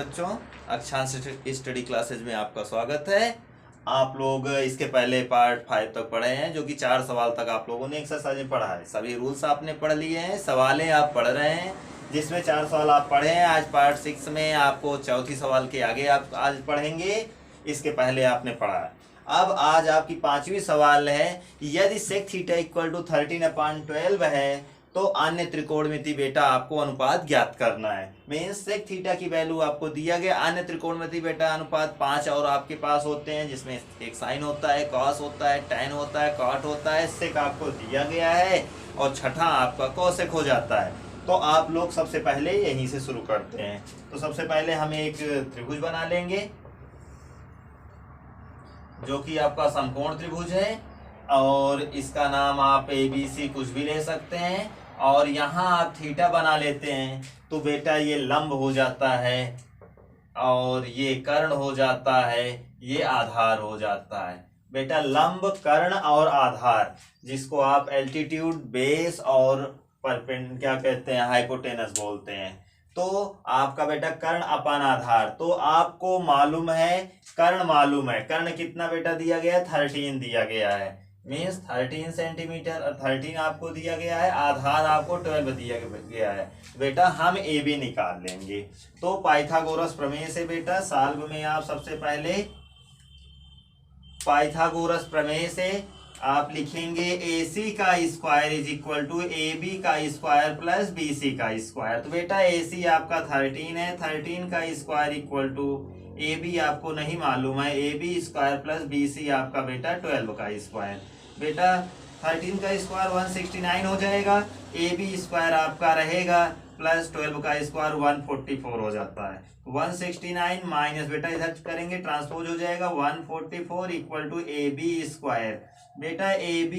बच्चों, अक्षांश study classes में आपका स्वागत है। आप लोग इसके पहले पार्ट 5 तक पढ़े हैं, जो कि 4 सवाल तक आप लोगों ने एक्सरसाइज में पढ़ा है। सभी रूल्स आपने पढ़ लिए हैं, सवालें आप पढ़ रहे हैं, जिसमें 4 सवाल आप पढ़े हैं। आज पार्ट 6 में आपको चौथी सवाल के आगे आप आज पढ़ेंगे। इसके पहले आपने पढ़ा है। अब आज आपकी 5वीं सवाल है, यदि sec थीटा इक्वल टू 13/12 है तो अन्य त्रिकोणमिति बेटा आपको अनुपात ज्ञात करना है। मीन्स सेक थीटा की वैल्यू आपको दिया गया, अन्य त्रिकोणमिति बेटा अनुपात 5 और आपके पास होते हैं, जिसमें एक साइन होता है, कॉस होता है, टैन होता है, कॉट होता है, सेक आपको दिया गया है और छठा आपका कोसेक हो जाता है। तो आप लोग सबसे पहले यहीं से शुरू करते हैं। तो सबसे पहले हम एक त्रिभुज बना लेंगे जो कि आपका समकोण त्रिभुज है, और इसका नाम आप ABC कुछ भी ले सकते हैं। और यहाँ आप थीटा बना लेते हैं तो बेटा ये लंब हो जाता है और ये कर्ण हो जाता है, ये आधार हो जाता है। बेटा लंब, कर्ण और आधार, जिसको आप एल्टीट्यूड, बेस और क्या कहते हैं, हाइपोटेनस बोलते हैं। तो आपका बेटा कर्ण अपान आधार, तो आपको मालूम है, कर्ण मालूम है। कर्ण कितना बेटा दिया गया है? 13 दिया गया है। मीन्स 13 सेंटीमीटर, 13 आपको दिया गया है। आधार आपको 12 दिया गया है। बेटा हम AB निकाल लेंगे। तो पाइथागोरस प्रमेय से बेटा सॉल्व में आप सबसे पहले पाइथागोरस प्रमेय से आप लिखेंगे AC का square is equal to AB का स्क्वायर प्लस BC का स्क्वायर। तो बेटा AC आपका 13 है, 13 का स्क्वायर इक्वल टू AB आपको नहीं मालूम है, AB स्क्वायर प्लस BC आपका बेटा 12 का स्क्वायर। बेटा 13 का स्क्वायर 169 हो जाएगा, AB स्क्वायर आपका रहेगा प्लस 12 का स्क्वायर 144 हो जाता है। 169 माइनस बेटा इधर करेंगे ट्रांसपोज हो जाएगा 144 इक्वल टू AB स्क्वायर। बेटा AB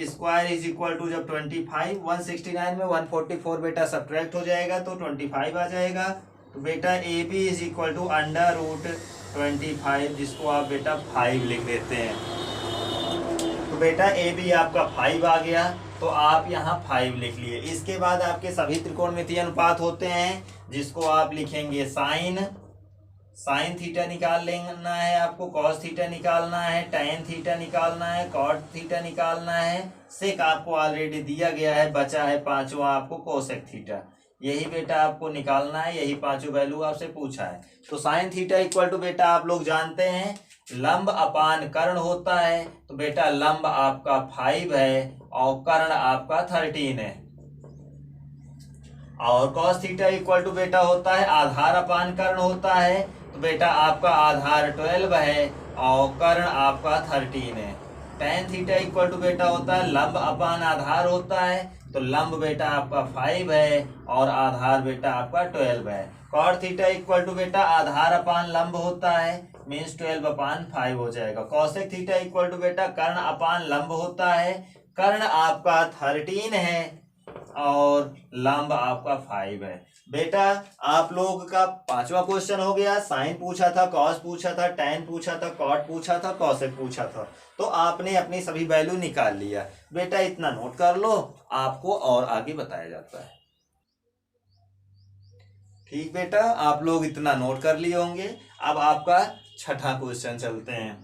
square is equal to जब 25, 169 में 144 बेटा सब्ट्रैक्ट हो जाएगा तो 25 आ जाएगा। तो बेटा AB is equal to under root 25, जिसको आप बेटा 5 लिख देते हैं। तो बेटा AB आपका 5 आ गया, तो आप यहाँ 5 लिख लिए। इसके बाद आपके सभी त्रिकोणमितीय अनुपात होते हैं, जिसको आप लिखेंगे साइन थीटा निकाल लेना है आपको, कॉस थीटा निकालना है, टैन थीटा निकालना है, कॉट थीटा निकालना है, सेक आपको ऑलरेडी दिया गया है, बचा है पांचवा आपको कोसेक थीटा। यही बेटा आपको निकालना है, यही पांचों वैल्यू आपसे पूछा है। तो साइन थीटा इक्वल टू बेटा आप लोग जानते हैं लंब अपान कर्ण होता है। तो बेटा लंब आपका 5 है और कर्ण आपका 13 है। और cos थीटा इक्वल टू बेटा होता है आधार अपान कर्ण होता है। तो बेटा आपका आधार 12 है और कर्ण आपका 13 है। tan थीटा इक्वल टू बेटा होता है लंब अपान आधार होता है। तो लंब बेटा आपका 5 है और आधार बेटा आपका 12 है। cot थीटा इक्वल टू बेटा आधार अपान लंब होता है, मीन्स 12/5 हो जाएगा। cosec थीटा इक्वल टू बेटा कर्ण अपान लंब होता है। कर्ण आपका 13 है और लंब आपका 5 है। बेटा आप लोग का 5वां क्वेश्चन हो गया। साइन पूछा था, कॉस पूछा था, टैन पूछा था, कॉट पूछा था, कॉसेक पूछा था। तो आपने अपनी सभी वैल्यू निकाल लिया। बेटा इतना नोट कर लो, आपको और आगे बताया जाता है। ठीक बेटा, आप लोग इतना नोट कर लिए होंगे। अब आपका छठा क्वेश्चन चलते हैं।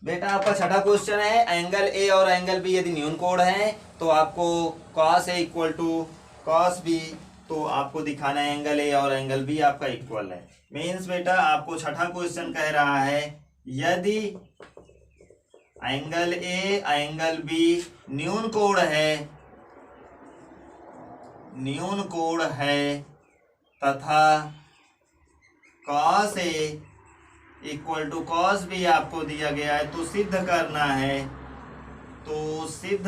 बेटा आपका छठा क्वेश्चन है, एंगल ए और एंगल बी यदि न्यून कोण है तो आपको cos A equal to cos B, तो आपको दिखाना है एंगल ए और एंगल बी आपका इक्वल है। मीन्स बेटा आपको छठा क्वेश्चन कह रहा है, यदि एंगल ए एंगल बी न्यून कोण है तथा cos A equal to cos B आपको दिया गया है, तो सिद्ध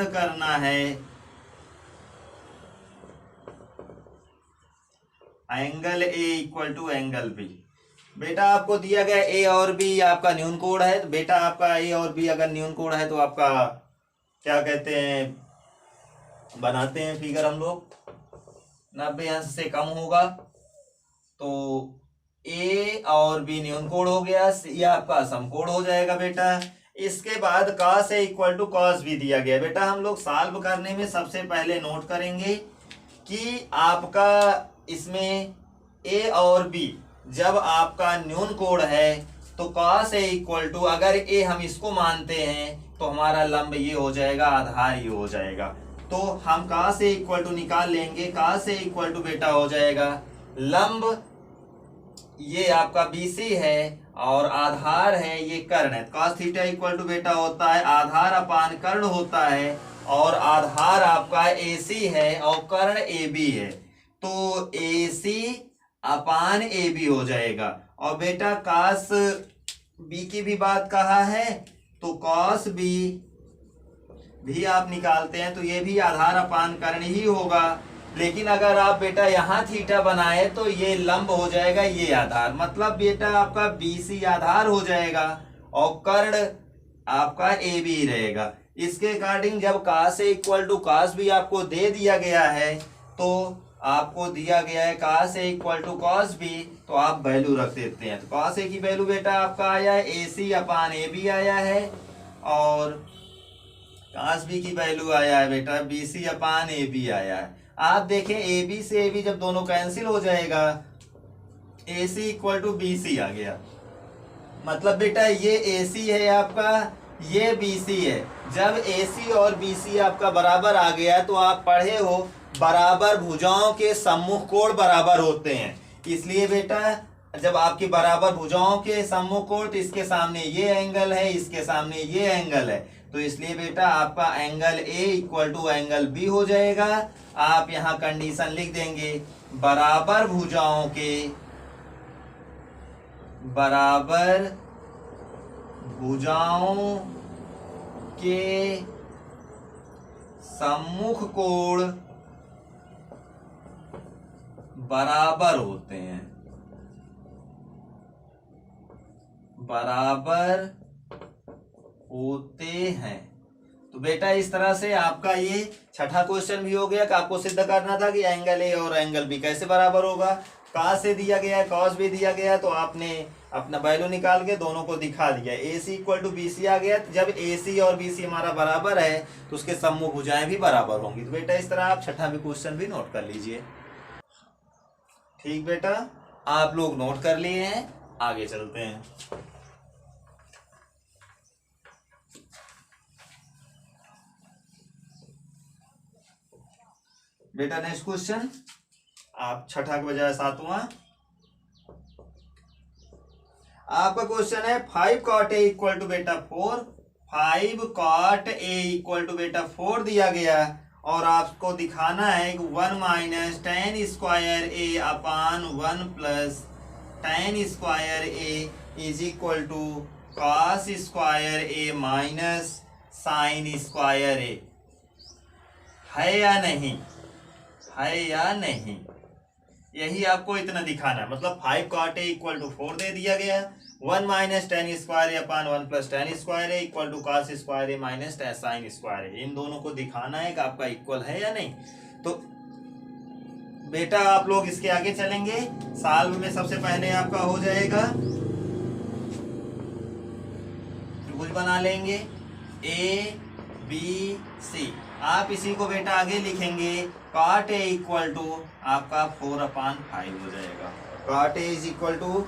करना है angle A equal to angle B। बेटा आपको दिया गया A और B आपका न्यून कोण है। तो बेटा आपका A और B अगर न्यून कोण है तो आपका क्या कहते हैं, बनाते हैं फिगर हम लोग, 90 अंश से कम होगा। तो A और B न्यून कोण हो गया, C आपका समकोण हो जाएगा बेटा। इसके बाद cos A equal to cos B दिया गया। बेटा हम लोग सॉल्व करने में सबसे पहले नोट करेंगे कि आपका इसमें A और B जब आपका न्यून कोण है तो cos A इक्वल टू, अगर A हम इसको मानते हैं तो हमारा लंब ये हो जाएगा, आधार ये हो जाएगा। तो हम cos A इक्वल टू निकाल लेंगे। cos A इक्वल टू बेटा हो जाएगा लंब ये आपका BC है और आधार है ये कर्ण है। cos थीटा इक्वल टू बेटा होता है आधार अपान कर्ण होता है, और आधार आपका AC है और कर्ण AB है, तो AC अपान AB हो जाएगा। और बेटा cos B की भी बात कहा है तो cos B भी आप निकालते हैं तो ये भी आधार अपान कर्ण ही होगा। लेकिन अगर आप बेटा यहाँ थीटा बनाए तो ये लंब हो जाएगा ये आधार, मतलब बेटा आपका BC आधार हो जाएगा और कर्ण आपका AB रहेगा। इसके अकॉर्डिंग जब cos A equal to cos B आपको दे दिया गया है तो आपको दिया गया है cos A equal to cos B, तो आप वैल्यू रख देते हैं। तो cos A की वैल्यू बेटा आपका आया है AC अपान AB आया है, और cos B की वैल्यू आया है बेटा BC अपान AB आया है। आप देखें AB से AB जब दोनों कैंसिल हो जाएगा AC इक्वल टू BC आ गया, मतलब बेटा ये AC है आपका, ये BC है। जब AC और BC आपका बराबर आ गया तो आप पढ़े हो बराबर भुजाओं के सम्मुख कोण बराबर होते हैं, इसलिए बेटा जब आपकी बराबर भुजाओं के सम्मुख कोण तो इसके सामने ये एंगल है, इसके सामने ये एंगल है, तो इसलिए बेटा आपका angle A equal to angle B हो जाएगा। आप यहाँ कंडीशन लिख देंगे बराबर भुजाओं के सम्मुख कोण बराबर होते हैं, तो बेटा इस तरह से आपका ये छठा क्वेश्चन भी हो गया कि आपको सिद्ध करना था कि एंगल ए और एंगल बी कैसे बराबर होगा। cos से दिया गया है, cos भी दिया गया है, तो आपने अपना वैल्यू निकाल के दोनों को दिखा दिया। AC इक्वल टू BC आ गया, जब AC और BC हमारा बराबर है तो उसके सम्मुख भुजाएं भी बराबर होंगी। तो बेटा इस तरह आप छठा भी क्वेश्चन भी नोट कर लीजिए। ठीक बेटा, आप लोग नोट कर लिए हैं, आगे चलते हैं। बेटा नेक्स्ट क्वेश्चन, आप छठा के बजाय सातवां, आपका क्वेश्चन है 5 cot A इक्वल टू बेटा 4, 5 cot A इक्वल टू बेटा 4 दिया गया, और आपको दिखाना है कि 1 minus tan square A upon 1 plus tan square A is equal to cos square A minus sine square A। है या नहीं, है या नहीं, यही आपको इतना दिखाना है। मतलब 5 cot A इक्वल टू 4 दे दिया गया, 1 minus tan square A upon 1 plus tan square A equal to cos square A minus sine square A। इन दोनों को दिखाना है कि आपका इक्वल है या नहीं। तो बेटा आप लोग इसके आगे चलेंगे, सॉल्व में सबसे पहले आपका हो जाएगा त्रिभुज बना लेंगे ABC। आप इसी को बेटा आगे लिखेंगे cot A इक्वल टू आपका 4/5 हो जाएगा। cot A is equal to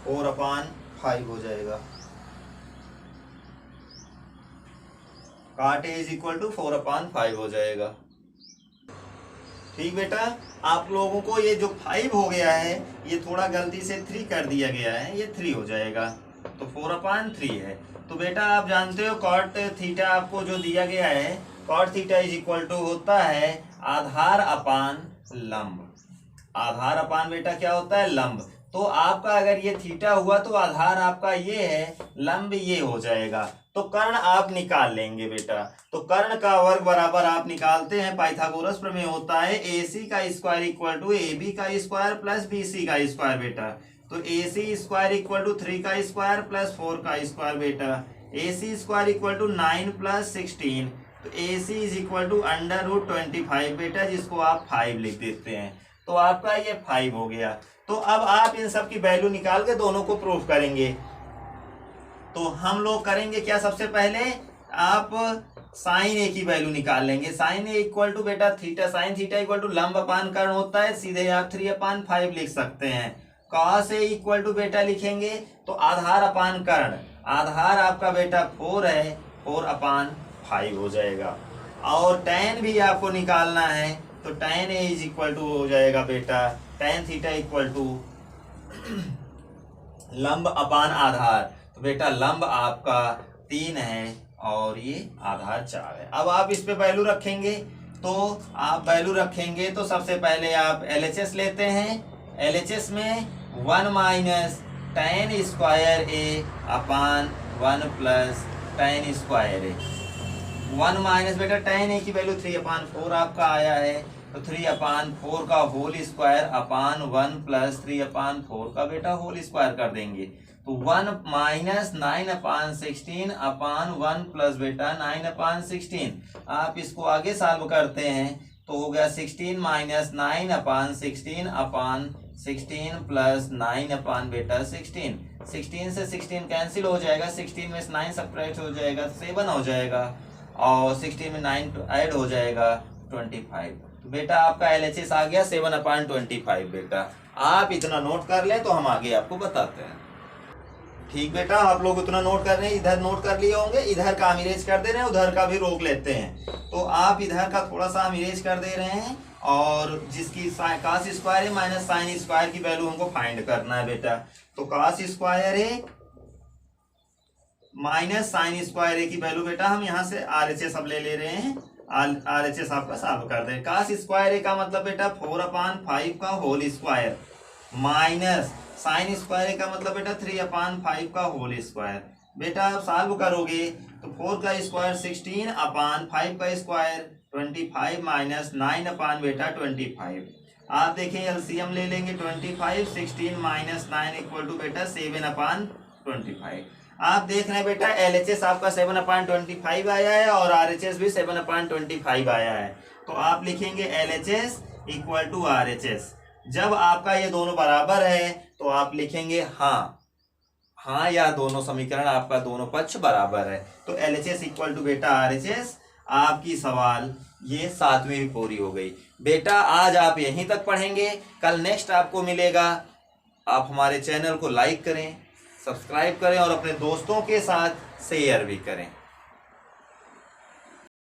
4/5 हो जाएगा। cot A is equal to 4/5 हो जाएगा। ठीक बेटा, आप लोगों को ये जो 5 हो गया है ये थोड़ा गलती से 3 कर दिया गया है, ये 3 हो जाएगा, तो 4/3 है। तो बेटा आप जानते हो cot थीटा आपको जो दिया गया है, cot theta is equal to होता है आधार अपान लंब। आधार अपान बेटा क्या होता है, लंब। तो आपका अगर ये थीटा हुआ तो आधार आपका ये है, लंब ये हो जाएगा। तो कर्ण आप निकाल लेंगे बेटा। तो कर्ण का वर्ग बराबर आप निकालते हैं, पाइथागोरस प्रमेय होता है AC का स्क्वायर इक्वल टू AB का स्क्वायर प्लस BC का स्क्वायर बेटा। तो AC स्क्वायर इक्वल टू 3 का स्क्वायर प्लस 4 का स्क्वायर बेटा। AC square equal to 9 plus 16, तो AC इज इक्वल टू √25 बेटा, जिसको आप 5 लिख देते हैं। तो आपका ये 5 हो गया। तो अब आप इन सब की वैल्यू निकाल के दोनों को प्रूफ करेंगे। तो हम लोग करेंगे क्या, सबसे पहले आप साइन ए की वैल्यू निकाल लेंगे। साइन ए इक्वल टू बेटा theta, sine theta equal to लंब अपान कर्ण होता है, सीधे आप 3/5 लिख सकते हैं। कॉस ए इक्वल टू बेटा लिखेंगे तो आधार अपान कर्ण, आधार आपका बेटा 4 है, 4/5 हो जाएगा। और tan भी आपको निकालना है तो tan A is equal to हो जाएगा बेटा tan थीटा इक्वल टू लंब अपान आधार, तो बेटा लंब आपका 3 है और ये आधार 4 है। अब आप इस पे वैल्यू रखेंगे, तो आप वैल्यू रखेंगे तो सबसे पहले आप LHS लेते हैं। LHS में 1 माइनस tan स्क्वायर ए अपान 1 प्लस tan स्क्वायर ए। 1 माइनस बेटा tan ए की वैल्यू 3/4 आपका आया है, तो 3/4 का होल स्क्वायर अपान 1 प्लस 3/4 का बेटा होल स्क्वायर कर देंगे, तो 1 माइनस 9/16 अपान 1 प्लस बेटा 9/16। आप इसको आगे सॉल्व करते हैं तो हो गया 16 माइनस 9/16 अपान 16 प्लस 9 अपान बेटा 16। 16 से 16 कैंसिल हो जाएगा, 16 में 9 सब्ट्रैक्ट हो जाएगा 7 हो जाएगा, और 16 में 9 ऐड हो जाएगा 25। तो बेटा आपका LHS आ गया 7/25। बेटा आप इतना नोट कर लें तो हम आगे आपको बताते हैं। ठीक बेटा, आप लोग उतना नोट कर रहे हैं, इधर नोट कर लिए होंगे, इधर का हम इरेज कर दे रहे हैं, उधर का भी रोक लेते हैं। तो आप इधर का थोड़ा सा हम इरेज कर दे रहे हैं, और जिसकी कास स्क्वायर है माइनस साइन स्क्वायर की वैल्यू हमको फाइंड करना है बेटा। तो कास स्क्वायर है माइनस साइन स्क्वायर ए की वैल्यू बेटा हम यहाँ से RHS अब ले रहे हैं, RHS आपका सॉल्व कर दे। कास स्क्वायर ए का मतलब बेटा 4/5 का whole square minus sine square A का मतलब बेटा 3/5 का होल स्क्वायर। बेटा आप सॉल्व करोगे तो 4 का स्क्वायर 16/5 का स्क्वायर 25 माइनस 9 बेटा 25। आप देखें एलसीएम ले लेंगे 25, 16 माइनस 9 इक्वल टू बेटा 7/25। आप देख रहे हैं बेटा LHS आपका 7/25 आया है और RHS भी 7/25 आया है। तो आप लिखेंगे LHS इक्वल टू RHS। जब आपका ये दोनों बराबर है तो आप लिखेंगे हाँ या दोनों समीकरण आपका दोनों पक्ष बराबर है। तो LHS इक्वल टू बेटा RHS। आपकी सवाल ये 7वीं पूरी हो गई। बेटा आज आप यहीं तक पढ़ेंगे, कल नेक्स्ट आपको मिलेगा। आप हमारे चैनल को लाइक करें, सब्सक्राइब करें और अपने दोस्तों के साथ शेयर भी करें।